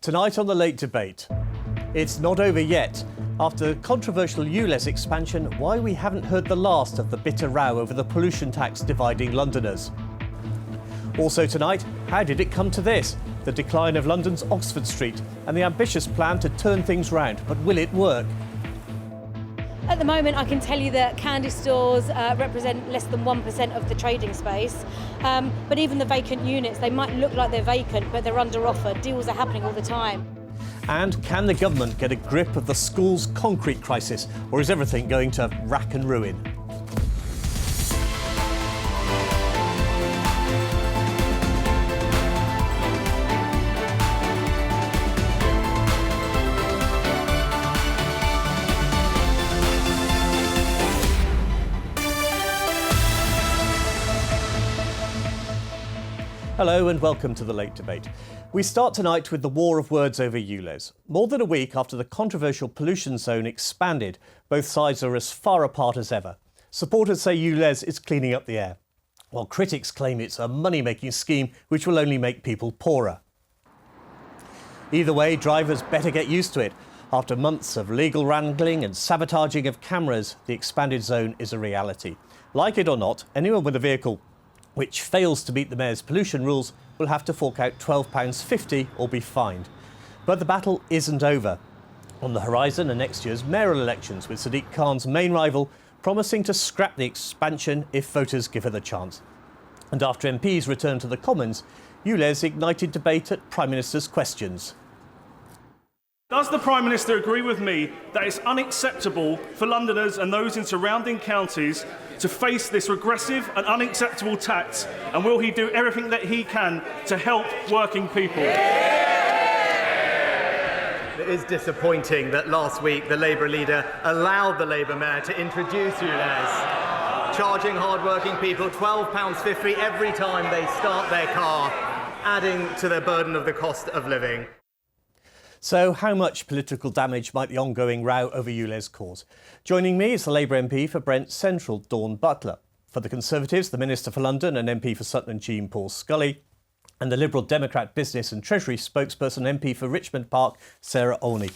Tonight on the Late Debate. It's not over yet. After controversial ULEZ expansion, why we haven't heard the last of the bitter row over the pollution tax dividing Londoners. Also tonight, how did it come to this? The decline of London's Oxford Street and the ambitious plan to turn things round. But will it work? At the moment, I can tell you that candy stores represent less than 1% of the trading space. But even the vacant units, they might look like they're vacant, but they're under offer. Deals are happening all the time. And can the government get a grip of the school's concrete crisis, or is everything going to rack and ruin? Hello and welcome to the Late Debate. We start tonight with the war of words over ULEZ. More than a week after the controversial pollution zone expanded, both sides are as far apart as ever. Supporters say ULEZ is cleaning up the air, while critics claim it's a money-making scheme which will only make people poorer. Either way, drivers better get used to it. After months of legal wrangling and sabotaging of cameras, the expanded zone is a reality. Like it or not, anyone with a vehicle which fails to meet the Mayor's pollution rules will have to fork out £12.50 or be fined. But the battle isn't over. On the horizon are next year's mayoral elections, with Sadiq Khan's main rival promising to scrap the expansion if voters give her the chance. And after MPs returned to the Commons, ULEZ ignited debate at Prime Minister's questions. Does the Prime Minister agree with me that it's unacceptable for Londoners and those in surrounding counties to face this regressive and unacceptable tax, and will he do everything that he can to help working people? It is disappointing that last week the Labour leader allowed the Labour mayor to introduce ULEZ, charging hard-working people £12.50 every time they start their car, adding to their burden of the cost of living. So how much political damage might the ongoing row over ULEZ cause? Joining me is the Labour MP for Brent Central, Dawn Butler. For the Conservatives, the Minister for London and MP for Sutton and Cheam, Paul Scully. And the Liberal Democrat Business and Treasury spokesperson, MP for Richmond Park, Sarah Olney.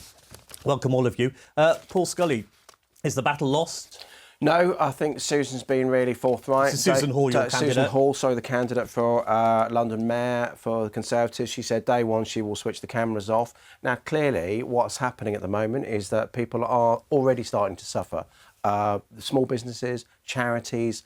Welcome all of you. Paul Scully, is the battle lost? No, I think Susan's been really forthright. So Susan Hall, your candidate? Susan Hall, the candidate for London Mayor for the Conservatives. She said day one she will switch the cameras off. Now, clearly, what's happening at the moment is that people are already starting to suffer. Small businesses, charities,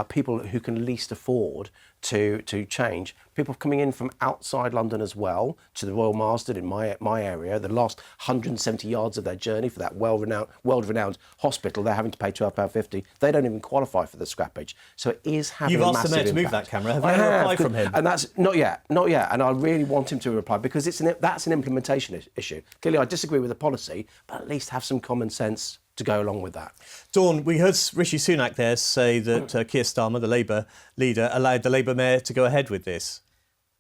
people who can least afford to change. People coming in from outside London as well to the Royal Marsden in my area. The last 170 yards of their journey for that world-renowned hospital, they're having to pay £12.50. They don't even qualify for the scrappage. So it is having a massive impact. You've asked the Mayor to move that camera. Have you had a reply from him? And that's not yet. And I really want him to reply because that's an implementation issue. Clearly, I disagree with the policy, but at least have some common sense to go along with that. Dawn, we heard Rishi Sunak there say that Keir Starmer, the Labour leader, allowed the Labour mayor to go ahead with this.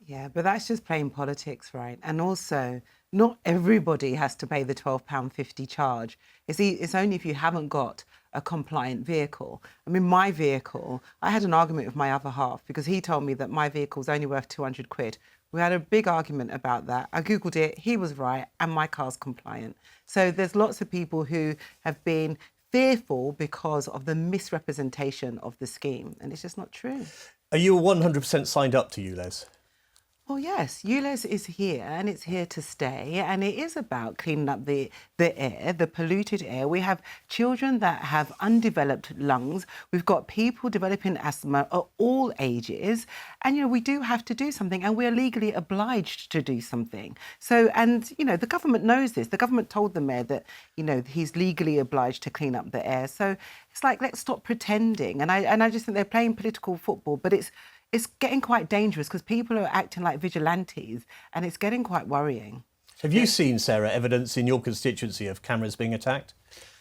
Yeah, but that's just plain politics, right? And also, not everybody has to pay the £12.50 charge. It's only if you haven't got a compliant vehicle. I mean, my vehicle, I had an argument with my other half because he told me that my vehicle's only worth £200. We had a big argument about that. I Googled it, he was right, and my car's compliant. So there's lots of people who have been fearful because of the misrepresentation of the scheme, and it's just not true. Are you 100% signed up to ULEZ? Well, yes, ULEZ is here and it's here to stay, and it is about cleaning up the air, the polluted air. We have children that have undeveloped lungs. We've got people developing asthma at all ages, and, we do have to do something, and we're legally obliged to do something. So, and, the government knows this. The government told the mayor that, he's legally obliged to clean up the air. So it's like, let's stop pretending. And I just think they're playing political football, but it's getting quite dangerous because people are acting like vigilantes, and it's getting quite worrying. Have you seen, Sarah, evidence in your constituency of cameras being attacked?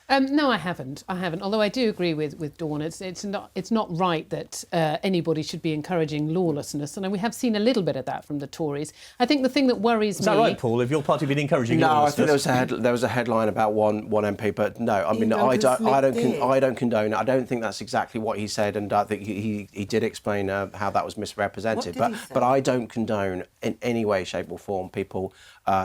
No, I haven't. Although I do agree with Dawn. It's not right that anybody should be encouraging lawlessness, and we have seen a little bit of that from the Tories. I think the thing that worries me. Is that right, Paul? Have your party been encouraging No, I lawlessness? think there was a headline about one MP, but no, I mean I don't condone it. I don't think that's exactly what he said, and I think he did explain how that was misrepresented. But I don't condone in any way, shape, or form people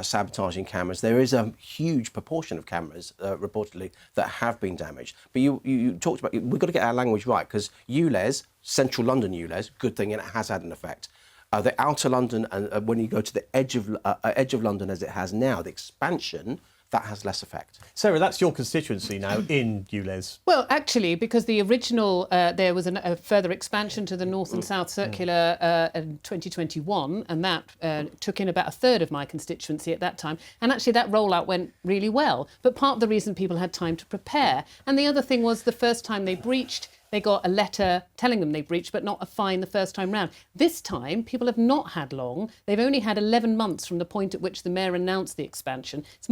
sabotaging cameras. There is a huge proportion of cameras reportedly that have been damaged. But you talked about, we've got to get our language right, because ULEZ, Central London ULEZ, good thing, and it has had an effect. The outer London, and when you go to the edge of London as it has now, the expansion, that has less effect. Sarah, that's your constituency now in ULEZ. Well, actually, because the original, there was a further expansion to the North and South Circular in 2021, and that took in about a third of my constituency at that time. And actually, that rollout went really well. But part of the reason people had time to prepare. And the other thing was the first time they breached, they got a letter telling them they breached, but not a fine the first time round. This time, people have not had long. They've only had 11 months from the point at which the mayor announced the expansion. It's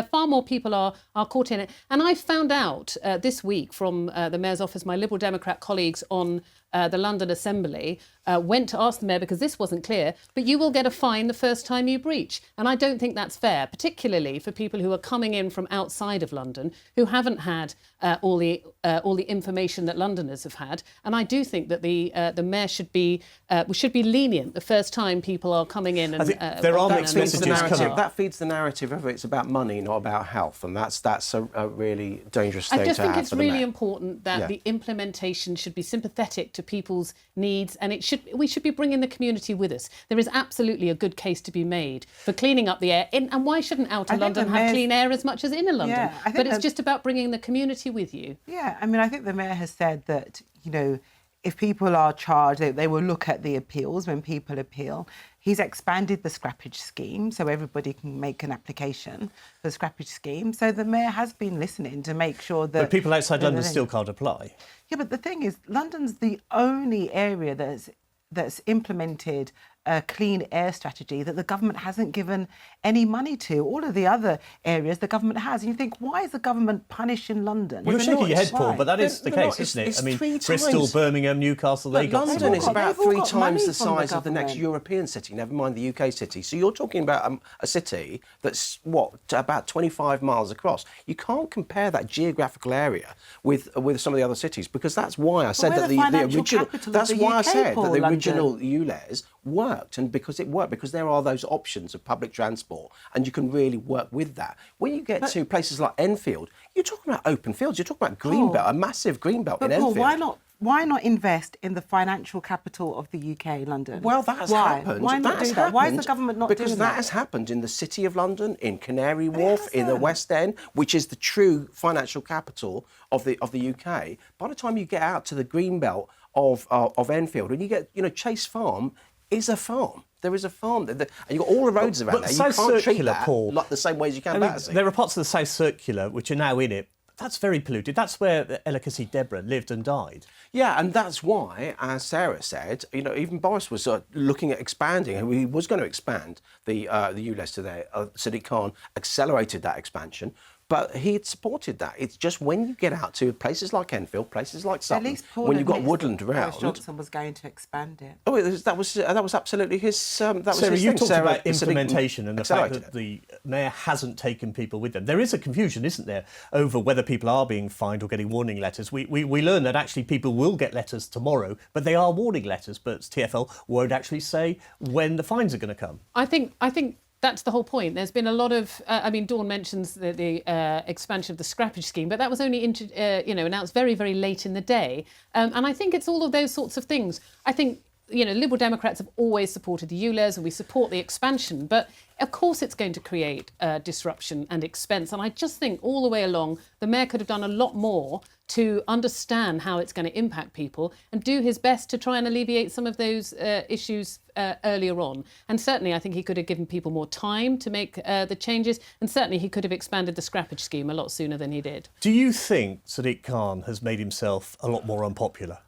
far more people are caught in it. And I found out this week from the mayor's office, my Liberal Democrat colleagues on the London Assembly went to ask the mayor, because this wasn't clear, but you will get a fine the first time you breach. And I don't think that's fair, particularly for people who are coming in from outside of London, who haven't had all the information that Londoners have had. And I do think that the mayor should be lenient the first time people are coming in. And I think there are mixed messages coming. That feeds the narrative of it's about money, not about health, and that's a really dangerous thing to have. I just think it's for the really mayor. important that the implementation should be sympathetic to people's needs, and we should be bringing the community with us. There is absolutely a good case to be made for cleaning up the air, and why shouldn't outer London have clean air as much as inner London? Yeah, but it's just about bringing the community with you. Yeah, I mean, I think the mayor has said that, if people are charged, they will look at the appeals when people appeal. He's expanded the scrappage scheme so everybody can make an application for the scrappage scheme. So the mayor has been listening to make sure that... But people outside London still can't apply. Yeah, but the thing is, London's the only area that's implemented a clean air strategy that the government hasn't given any money to. All of the other areas the government has. And you think, why is the government punishing London? You're shaking your head, Why? Paul, but that is the case, isn't it? I mean, Bristol, Birmingham, Newcastle, they got some London is money. about They've all 3 got times money the from the size of the next government. European city, never mind the UK city. So you're talking about a city that's, about 25 miles across. You can't compare that geographical area with some of the other cities, because that's why I said that the original... That's why I said that the original ULEZ worked, and because it worked, because there are those options of public transport, and you can really work with that. When you get to places like Enfield, you're talking about open fields, you're talking about greenbelt, a massive greenbelt in Paul, Enfield. why not invest in the financial capital of the UK, London? Well, that has happened. Why not do that? Why is the government not doing that? Because that has happened in the City of London, in Canary Wharf, in the West End, which is the true financial capital of the UK. By the time you get out to the greenbelt of Enfield, and you get, Chase Farm is a farm. There is a farm there, and you've got all the roads around there. You South can't treat Circular, that Paul, like the same way as you can Battersea. there are parts of the South Circular which are now in it. That's very polluted. That's where Elikasi Deborah lived and died. Yeah, and that's why, as Sarah said, even Boris was looking at expanding. He was going to expand the ULEZ to there. Sadiq Khan accelerated that expansion. But he had supported that. It's just when you get out to places like Enfield, places like Sutton, At least Paul when you've got admits woodland that Boris around. Johnson was going to expand it. Oh, that was absolutely his. That was Sarah, his you thing. talked Sarah about Sadiq implementation and the fact accelerated that the mayor hasn't taken people with them. There is a confusion, isn't there, over whether people are being fined or getting warning letters. We learn that actually people will get letters tomorrow, but they are warning letters. But TfL won't actually say when the fines are going to come. I think that's the whole point. There's been a lot of, Dawn mentions the expansion of the scrappage scheme, but that was only announced very, very late in the day. And I think it's all of those sorts of things. I think, Liberal Democrats have always supported the ULEZ, and we support the expansion, but of course it's going to create disruption and expense. And I just think all the way along, the mayor could have done a lot more to understand how it's going to impact people and do his best to try and alleviate some of those issues earlier on. And certainly I think he could have given people more time to make the changes, and certainly he could have expanded the scrappage scheme a lot sooner than he did. Do you think Sadiq Khan has made himself a lot more unpopular?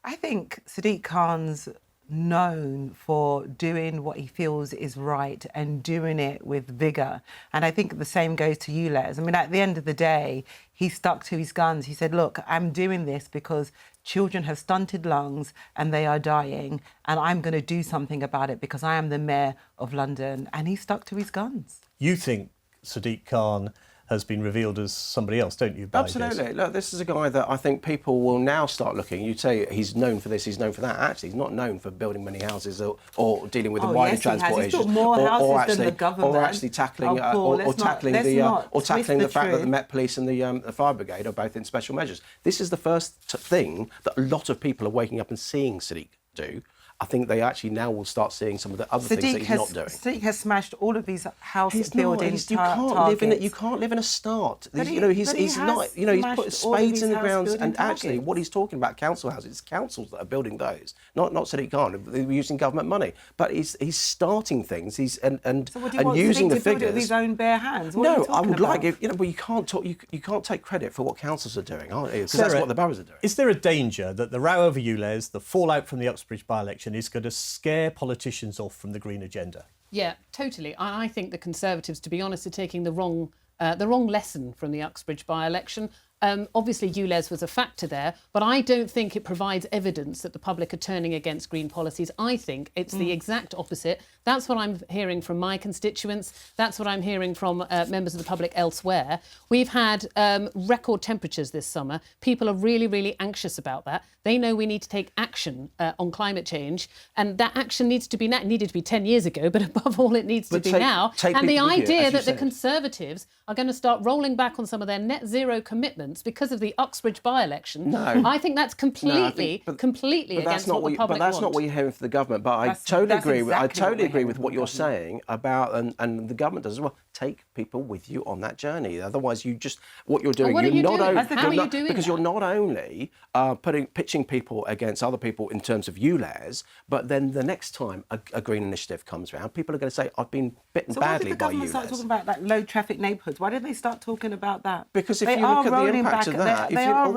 I think Sadiq Khan's known for doing what he feels is right and doing it with vigour. And I think the same goes to you, Les. I mean, at the end of the day, he stuck to his guns. He said, look, I'm doing this because children have stunted lungs and they are dying, and I'm going to do something about it because I am the Mayor of London. And he stuck to his guns. You think Sadiq Khan has been revealed as somebody else, don't you? By Absolutely. this? Look, this is a guy that I think people will now start looking. You'd say he's known for this, he's known for that. Actually, he's not known for building many houses or dealing with the wider transport issues, or actually tackling the fact that the Met Police and the Fire Brigade are both in special measures. This is the first thing that a lot of people are waking up and seeing Sadiq do. I think they actually now will start seeing some of the other things that he's not doing. Sadiq has smashed all of these house buildings. You can't live in a start. He's put spades in the ground, and actually what he's talking about, council houses, it's councils that are building those, not Sadiq Khan. They're using government money, but he's starting things. So what do you want using Sadiq the to build it figures with his own bare hands? I would like it. But you can't talk. You can't take credit for what councils are doing, aren't you? Because that's what the boroughs are doing. Is there a danger that the row over ULEZ, the fallout from the Uxbridge by-election, is going to scare politicians off from the Green agenda? Yeah, totally. I think the Conservatives, to be honest, are taking the wrong lesson from the Uxbridge by-election. Obviously, ULEZ was a factor there, but I don't think it provides evidence that the public are turning against Green policies. I think it's the exact opposite. That's what I'm hearing from my constituents. That's what I'm hearing from members of the public elsewhere. We've had record temperatures this summer. People are really, really anxious about that. They know we need to take action on climate change, and that action needed to be 10 years ago, but above all, it needs to be now. And the idea that the Conservatives are going to start rolling back on some of their net zero commitments because of the Uxbridge by-election, I think that's completely against what the public want. But that's not what you're hearing from the government. But I totally agree with what you're saying about, and the government does as well. Take people with you on that journey. Otherwise, what you're doing. Because you're not only pitching people against other people in terms of ULEZ, but then the next time a Green initiative comes around, people are going to say, "I've been bitten badly by ULEZ." So why did the government start talking about like low traffic neighbourhoods? Why did they start talking about that? Because if you look at the impact of that, all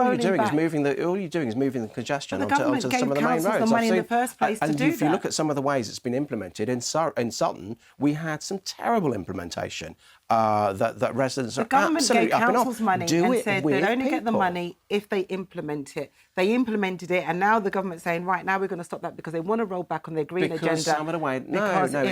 you're doing is moving the congestion onto some of the main roads. The money in the first place to do that. And if you look at some of the ways it's been implemented in Sutton, we had some terrible implementation. That residents are absolutely up and off. The government gave councils money and said they'd only get the money if they implement it. They implemented it, and now the government's saying, right, now we're going to stop that because they want to roll back on their green agenda. It's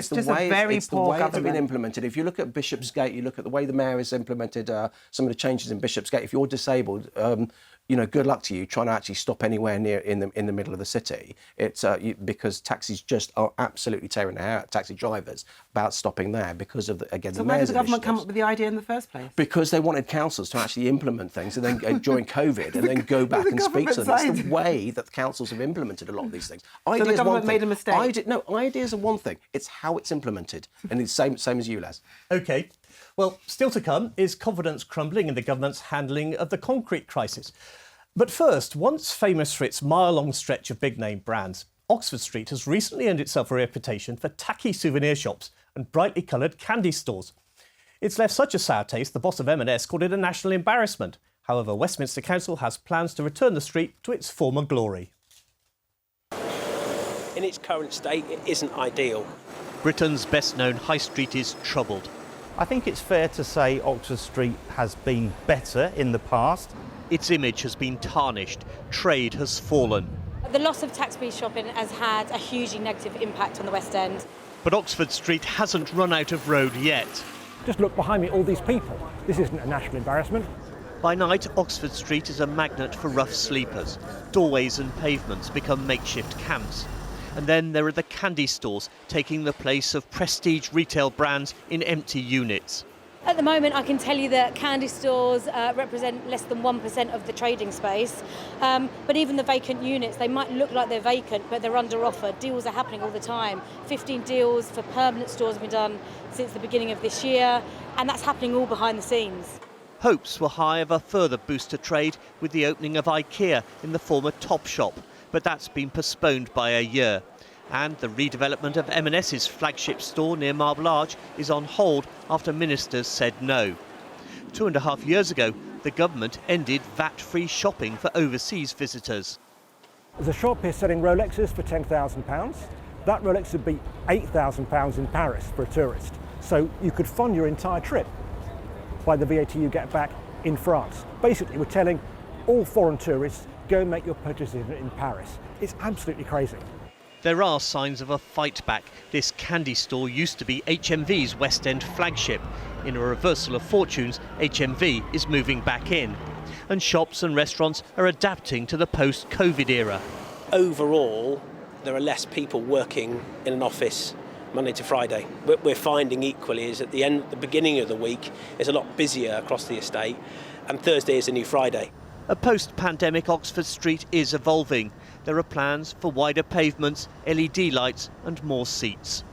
the way it's been implemented. If you look at Bishopsgate, you look at the way the mayor has implemented some of the changes in Bishopsgate. If you're disabled, good luck to you trying to actually stop anywhere near in the middle of the city. It's because taxis just are absolutely tearing their hair out, taxi drivers, about stopping there because of the mayor's So why did the government come up with the idea in the first place? Because they wanted councils to actually implement things, and then during COVID, and then go back and speak to them. It's the way that the councils have implemented a lot of these things. So the government made a mistake? Ideas are one thing. It's how it's implemented, and it's same as ULEZ. OK. Well, still to come is confidence crumbling in the government's handling of the concrete crisis. But first, once famous for its mile-long stretch of big-name brands, Oxford Street has recently earned itself a reputation for tacky souvenir shops and brightly coloured candy stores. It's left such a sour taste, the boss of M&S called it a national embarrassment. However, Westminster Council has plans to return the street to its former glory. In its current state, it isn't ideal. Britain's best-known high street is troubled. I think it's fair to say Oxford Street has been better in the past. Its image has been tarnished. Trade has fallen. The loss of tax-free shopping has had a hugely negative impact on the West End. But Oxford Street hasn't run out of road yet. Just look behind me, all these people. This isn't a national embarrassment. By night, Oxford Street is a magnet for rough sleepers. Doorways and pavements become makeshift camps. And then there are the candy stores, taking the place of prestige retail brands in empty units. At the moment, I can tell you that candy stores represent less than 1% of the trading space. But even the vacant units, they might look like they're vacant, but they're under offer. Deals are happening all the time. 15 deals for permanent stores have been done since the beginning of this year, and that's happening all behind the scenes. Hopes were high of a further boost to trade with the opening of IKEA in the former Topshop, but that's been postponed by a year. And the redevelopment of M&S's flagship store near Marble Arch is on hold after ministers said no. 2.5 years ago, the government ended VAT-free shopping for overseas visitors. There's a shop here selling Rolexes for £10,000. That Rolex would be £8,000 in Paris for a tourist. So you could fund your entire trip by the VAT you get back in France. Basically, we're telling all foreign tourists, go and make your purchases in Paris. It's absolutely crazy. There are signs of a fight back. This candy store used to be HMV's West End flagship. In a reversal of fortunes, HMV is moving back in. And shops and restaurants are adapting to the post-Covid era. Overall, there are less people working in an office Monday to Friday. What we're finding equally is at the beginning of the week is a lot busier across the estate, and Thursday is a new Friday. A post-pandemic Oxford Street is evolving. There are plans for wider pavements, LED lights and more seats.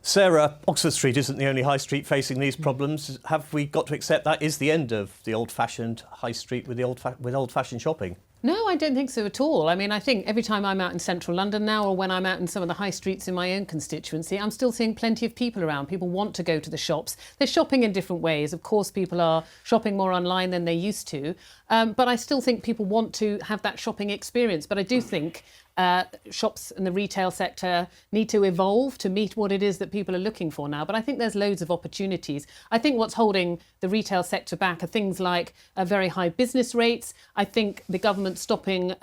Sarah, Oxford Street isn't the only high street facing these problems. Have we got to accept that is the end of the old-fashioned high street with old-fashioned shopping? No, I don't think so at all. I mean, I think every time I'm out in central London now, or when I'm out in some of the high streets in my own constituency, I'm still seeing plenty of people around. People want to go to the shops. They're shopping in different ways. Of course, people are shopping more online than they used to. But I still think people want to have that shopping experience. But I do think shops and the retail sector need to evolve to meet what it is that people are looking for now. But I think there's loads of opportunities. I think what's holding the retail sector back are things like very high business rates. I think the government stopping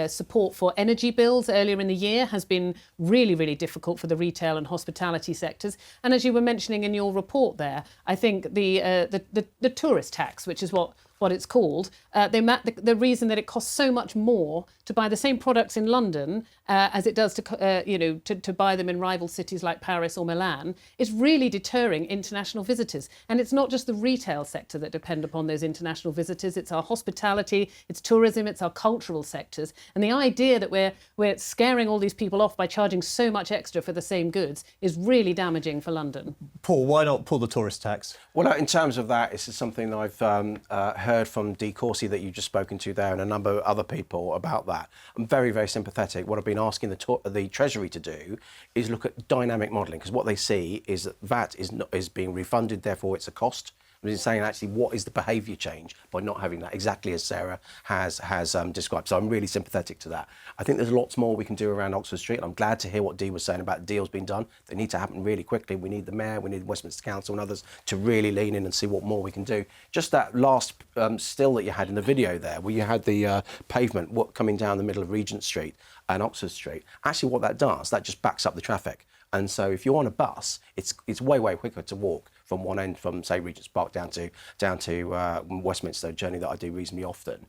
support for energy bills earlier in the year has been really, really difficult for the retail and hospitality sectors. And as you were mentioning in your report there, I think the tourist tax, which is what it's called, the reason that it costs so much more to buy the same products in London as it does to buy them in rival cities like Paris or Milan is really deterring international visitors. And it's not just the retail sector that depend upon those international visitors, it's our hospitality, it's tourism, it's our cultural sectors. And the idea that we're scaring all these people off by charging so much extra for the same goods is really damaging for London. Paul, why not pull the tourist tax? Well, in terms of that, this is something I've heard from Dee Corsi that you've just spoken to there and a number of other people about that. I'm very, very sympathetic. What I've been asking the Treasury to do is look at dynamic modelling, because what they see is that VAT is being refunded, therefore it's a cost. I've been saying actually what is the behaviour change by not having that, exactly as Sarah has described. So I'm really sympathetic to that. I think there's lots more we can do around Oxford Street. I'm glad to hear what Dee was saying about deals being done. They need to happen really quickly. We need the Mayor, we need Westminster Council and others to really lean in and see what more we can do. Just that last still that you had in the video there, where you had the pavement coming down the middle of Regent Street and Oxford Street. Actually what that does, that just backs up the traffic. And so if you're on a bus, it's way, way quicker to walk from one end, from say Regent's Park down to Westminster, a journey that I do reasonably often.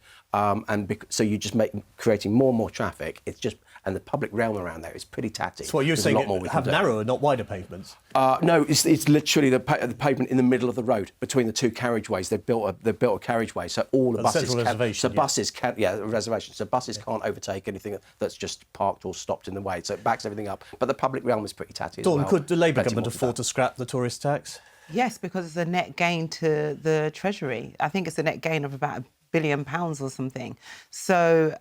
So you just creating more and more traffic. It's just, and the public realm around there is pretty tatty. So what you're saying, have narrower, not wider pavements? No, it's literally the pavement in the middle of the road between the two carriageways. They've built a carriageway, so all the buses So buses can't overtake anything that's just parked or stopped in the way. So it backs everything up. But the public realm is pretty tatty as well. Dawn, could the Labour government afford to scrap the tourist tax? Yes, because it's a net gain to the Treasury. I think it's a net gain of about £1 billion or something. So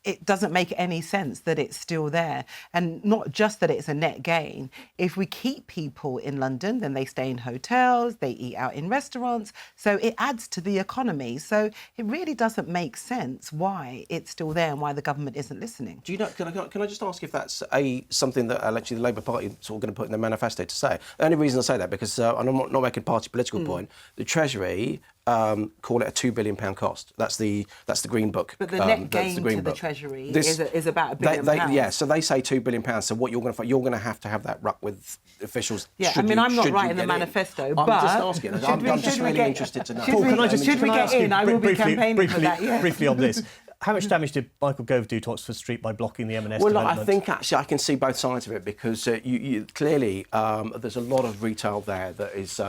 it doesn't make any sense that it's still there. And not just that it's a net gain. If we keep people in London, then they stay in hotels, they eat out in restaurants. So it adds to the economy. So it really doesn't make sense why it's still there and why the government isn't listening. Do you know? Can I just ask if that's something that actually the Labour Party is sort of going to put in their manifesto to say? The only reason I say that because and I'm not making a party political point. The Treasury call it a £2 billion cost. That's the Green Book. But the net gain to the Treasury is about £1 billion. Yeah, so they say £2 billion. So what you're going to have that ruck with officials. Yeah, I mean, I'm not writing the manifesto, but I'm just asking. I'm just really interested to know. Paul, should we get in? I will be campaigning for that. Yeah. Briefly on this. How much damage did Michael Gove do to Oxford Street by blocking the M&S development? I think actually I can see both sides of it because you clearly there's a lot of retail there that is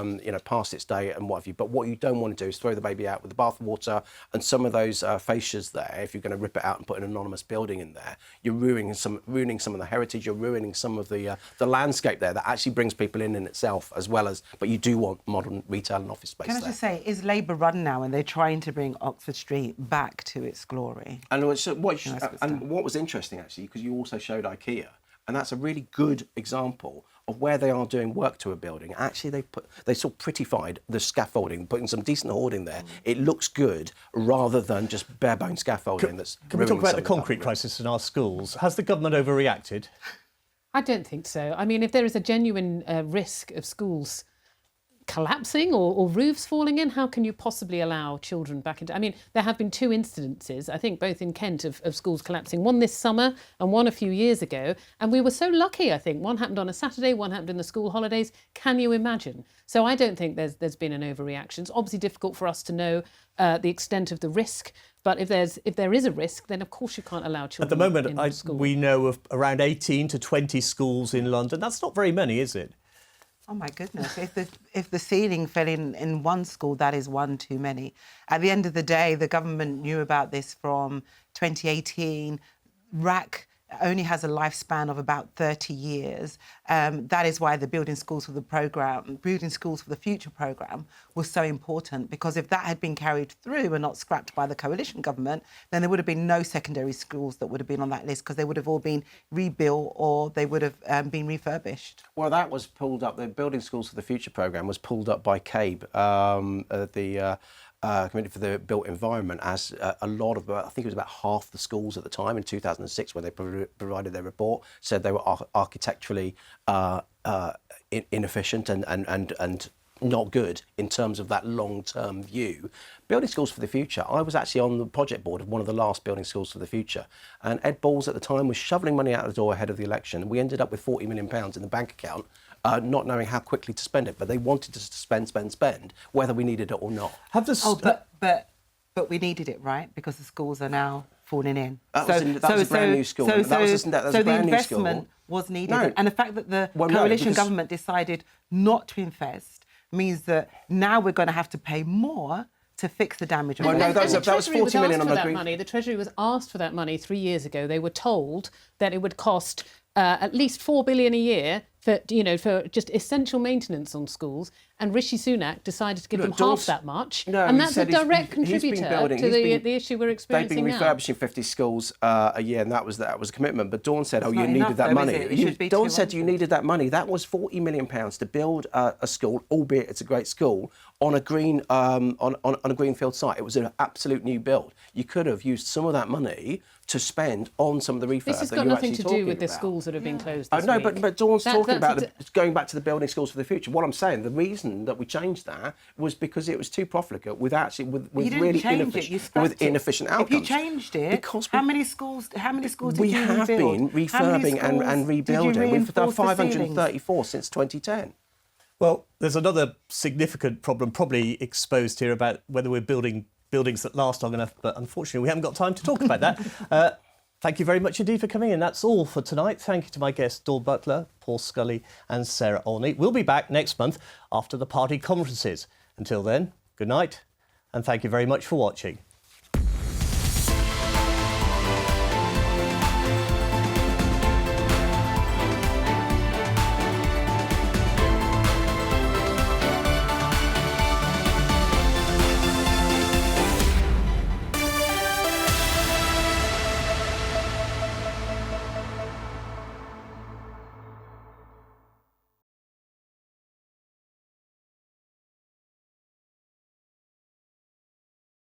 past its day and what have you. But what you don't want to do is throw the baby out with the bathwater, and some of those fascias there. If you're going to rip it out and put an anonymous building in there, you're ruining some of the heritage. You're ruining some of the landscape there that actually brings people in itself as well as. But you do want modern retail and office space. Can I just say, is Labour run now, and they're trying to bring Oxford Street back to its glory? And what was interesting, actually, because you also showed IKEA, and that's a really good example of where they are doing work to a building, actually they sort of prettified the scaffolding, putting some decent hoarding there. It looks good rather than just bare-bone scaffolding that's Can we talk about the something concrete up. crisis in our schools? Has the government overreacted? I don't think so. I mean, if there is a genuine risk of schools collapsing or roofs falling in, how can you possibly allow children back into... I mean, there have been 2 incidences, I think both in Kent, of schools collapsing, one this summer and one a few years ago. And we were so lucky, I think. One happened on a Saturday, one happened in the school holidays. Can you imagine? So I don't think there's been an overreaction. It's obviously difficult for us to know the extent of the risk. But if there is a risk, then of course you can't allow children At the moment, in school. we know of around 18 to 20 schools in London. That's not very many, is it? Oh my goodness! If the ceiling fell in one school, that is one too many. At the end of the day, the government knew about this from 2018. RAC only has a lifespan of about 30 years. That is why the Building Schools for the Future programme was so important, because if that had been carried through and not scrapped by the coalition government, then there would have been no secondary schools that would have been on that list, because they would have all been rebuilt or they would have been refurbished. Well, that was pulled up. The Building Schools for the Future programme was pulled up by CABE, the Committee for the Built Environment, as a lot of, I think it was about half the schools at the time in 2006 when they provided their report, said they were architecturally inefficient and not good in terms of that long-term view. Building Schools for the Future, I was actually on the project board of one of the last Building Schools for the Future, and Ed Balls at the time was shoveling money out the door ahead of the election. We ended up with £40 million in the bank account, not knowing how quickly to spend it, but they wanted us to spend, whether we needed it or not. But we needed it, right? Because the schools are now falling in. That was a brand new school. So the investment was needed. No. And the fact that the coalition government decided not to invest means that now we're going to have to pay more to fix the damage. Well, no, that was 40 million on the green. The Treasury was asked for that money 3 years ago. They were told that it would cost at least $4 billion a year for just essential maintenance on schools, and Rishi Sunak decided to give them half that much, and that's a direct contributor to the issue we're experiencing now. They've been refurbishing 50 schools a year, and that was a commitment. But Dawn said, you needed that money. Dawn said you needed that money. That was £40 million to build a school, albeit it's a great school, on a greenfield site. It was an absolute new build. You could have used some of that money to spend on some of the refurb. This has got nothing to do with the schools that have been closed this week. But Dawn's talking about going back to the Building Schools for the Future. What I'm saying, the reason that we changed that was because it was too profligate with really inefficient outcomes. If you changed it, how many schools did we you have rebuild? been refurbing and rebuilding. We've done 534 since 2010. Well, there's another significant problem probably exposed here about whether we're building buildings that last long enough, but unfortunately we haven't got time to talk about that. Thank you very much indeed for coming in. That's all for tonight. Thank you to my guests, Dawn Butler, Paul Scully and Sarah Olney. We'll be back next month after the party conferences. Until then, good night and thank you very much for watching.